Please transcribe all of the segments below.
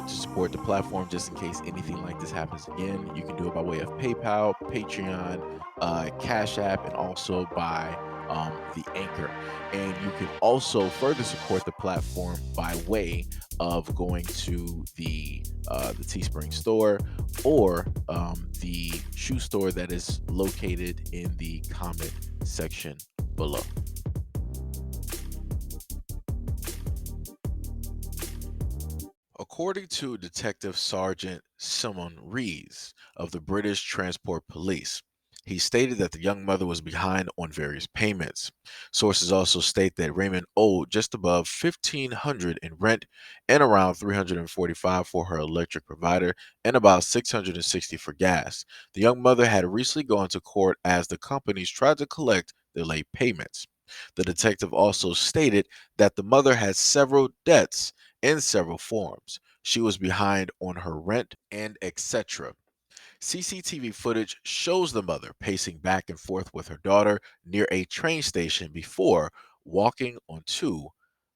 to support the platform just in case anything like this happens again, you can do it by way of PayPal, Patreon, Cash App, and also by the Anchor. And you can also further support the platform by way of going to the Teespring store or the shoe store that is located in the comment section below. According to Detective Sergeant Simon Rees of the British Transport Police, he stated that the young mother was behind on various payments. Sources also state that Raymond owed just above 1,500 in rent and around 345 for her electric provider and about 660 for gas. The young mother had recently gone to court as the companies tried to collect their late payments. The detective also stated that the mother had several debts in several forms. She was behind on her rent and etc. CCTV footage shows the mother pacing back and forth with her daughter near a train station before walking onto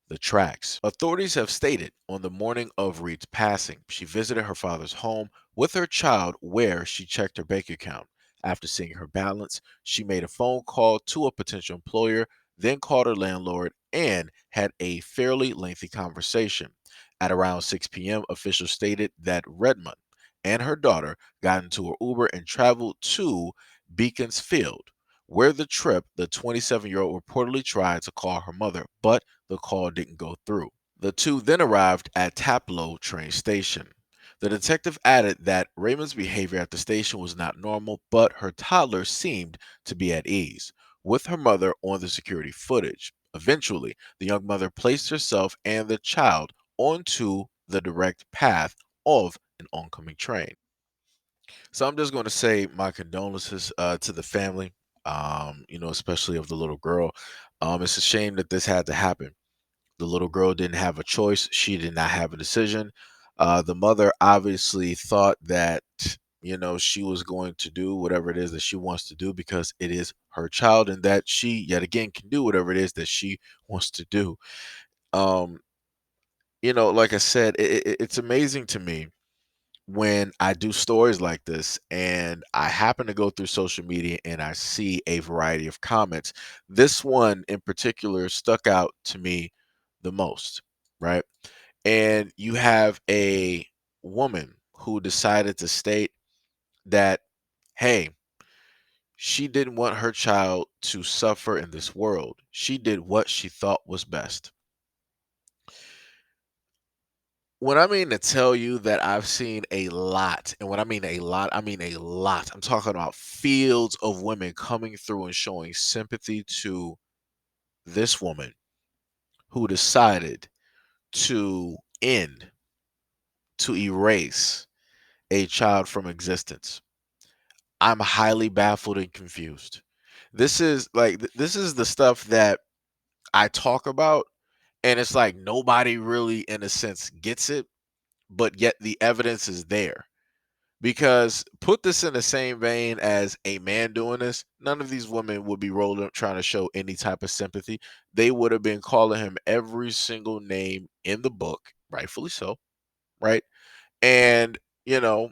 the tracks. Authorities have stated on the morning of Reed's passing, she visited her father's home with her child where she checked her bank account. After seeing her balance, she made a phone call to a potential employer, then called her landlord and had a fairly lengthy conversation. At around 6 p.m., officials stated that Redmond and her daughter got into her Uber and traveled to Beaconsfield, where the 27-year-old reportedly tried to call her mother, but the call didn't go through. The two then arrived at Taplow train station. The detective added that Raymond's behavior at the station was not normal, but her toddler seemed to be at ease, with her mother on the security footage. Eventually, the young mother placed herself and the child onto the direct path of an oncoming train. So I'm just going to say my condolences to the family, especially of the little girl. It's a shame that this had to happen. The little girl didn't have a choice. She did not have a decision. The mother obviously thought that, she was going to do whatever it is that she wants to do because it is her child and that she, yet again, can do whatever it is that she wants to do. Um, like I said, it's amazing to me when I do stories like this and I happen to go through social media and I see a variety of comments. This one in particular stuck out to me the most, right? And you have a woman who decided to state that, hey, she didn't want her child to suffer in this world. She did what she thought was best. When I mean to tell you that I've seen a lot, and when I mean a lot, I mean a lot. I'm talking about fields of women coming through and showing sympathy to this woman who decided to end, to erase a child from existence. I'm highly baffled and confused. This is the stuff that I talk about, and it's like nobody really, in a sense, gets it, but yet the evidence is there. Because put this in the same vein as a man doing this, none of these women would be rolling up trying to show any type of sympathy. They would have been calling him every single name in the book, rightfully so, right? And you know,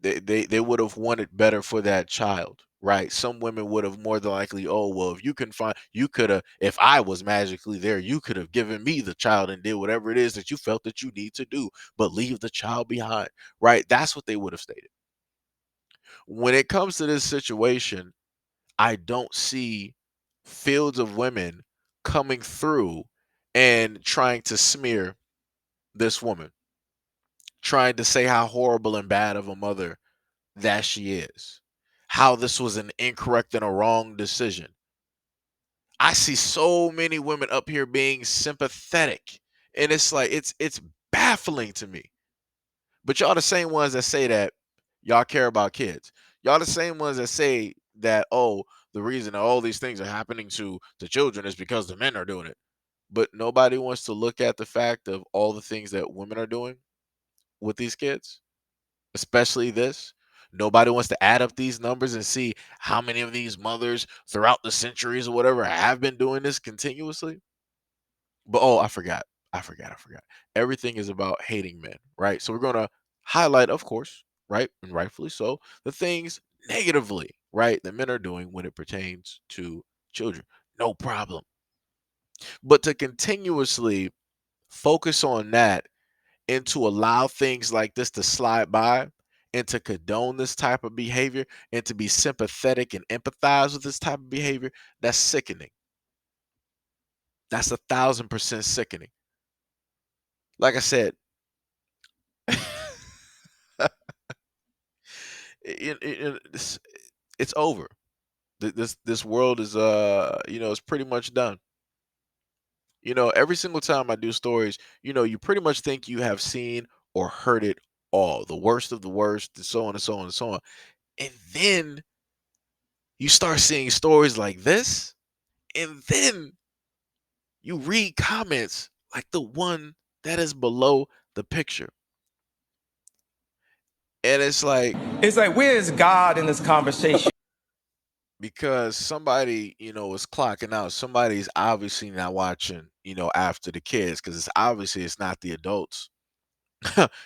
they would have wanted better for that child, right? Some women would have more than likely, oh well, if you can find, you could have, if I was magically there, you could have given me the child and did whatever it is that you felt that you need to do, but leave the child behind, right? That's what they would have stated. When it comes to this situation, I don't see fields of women coming through and trying to smear this woman, trying to say how horrible and bad of a mother that she is, how this was an incorrect and a wrong decision. I see so many women up here being sympathetic, and it's like it's baffling to me. But y'all the same ones that say that y'all care about kids. Y'all the same ones that say that, oh, the reason that all these things are happening to the children is because the men are doing it. But nobody wants to look at the fact of all the things that women are doing with these kids, especially this. Nobody wants to add up these numbers and see how many of these mothers throughout the centuries or whatever have been doing this continuously. But oh, I forgot. I forgot. Everything is about hating men, right? So we're gonna highlight, of course, right, and rightfully so, the things negatively, right, that men are doing when it pertains to children. No problem. But to continuously focus on that and to allow things like this to slide by and to condone this type of behavior and to be sympathetic and empathize with this type of behavior, that's sickening. That's 1,000% sickening. Like I said, it's over. This world is it's pretty much done. Every single time I do stories, you pretty much think you have seen or heard it all, the worst of the worst, and so on and so on and so on. And then you start seeing stories like this, and then you read comments like the one that is below the picture. And It's like, where is God in this conversation? because somebody, is clocking out. Somebody's obviously not watching, after the kids, because it's not the adults.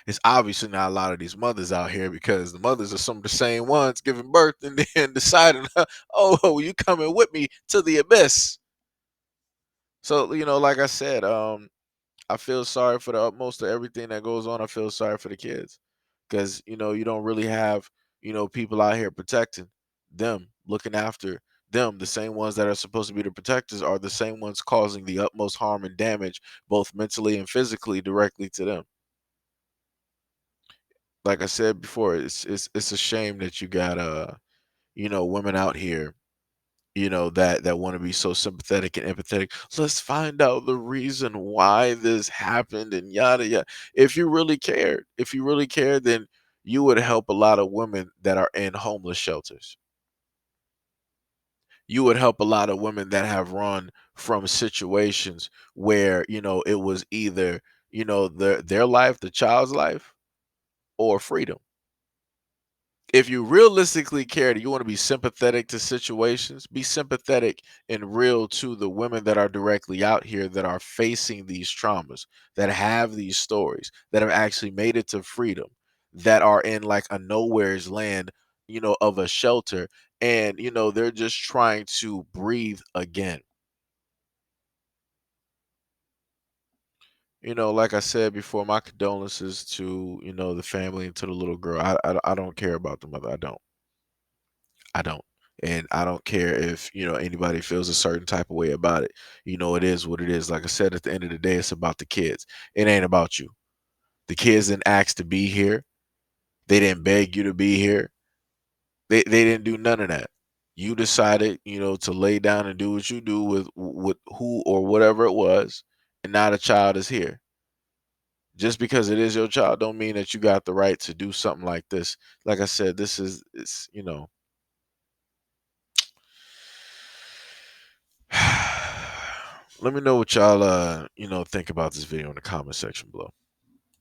It's obviously not a lot of these mothers out here, because the mothers are some of the same ones giving birth and then deciding, oh, you coming with me to the abyss. So, like I said, I feel sorry for the utmost of everything that goes on. I feel sorry for the kids because, you don't really have, people out here protecting them, looking after them. The same ones that are supposed to be the protectors are the same ones causing the utmost harm and damage, both mentally and physically, directly to them. Like I said before, it's a shame that you got women out here, that want to be so sympathetic and empathetic. Let's find out the reason why this happened and yada yada. If you really cared, then you would help a lot of women that are in homeless shelters. You would help a lot of women that have run from situations where, it was either, their life, the child's life, or freedom. If you realistically care, you want to be sympathetic to situations, be sympathetic and real to the women that are directly out here that are facing these traumas, that have these stories, that have actually made it to freedom, that are in like a nowhere's land, of a shelter, and they're just trying to breathe again. Like I said before, my condolences to, the family and to the little girl. I don't care about the mother. I don't. And I don't care if, anybody feels a certain type of way about it. It is what it is. Like I said, at the end of the day, it's about the kids. It ain't about you. The kids didn't ask to be here. They didn't beg you to be here. They didn't do none of that. You decided, to lay down and do what you do with who or whatever it was, and now the child is here. Just because it is your child don't mean that you got the right to do something like this. Like I said, this is it's. Let me know what y'all think about this video in the comment section below.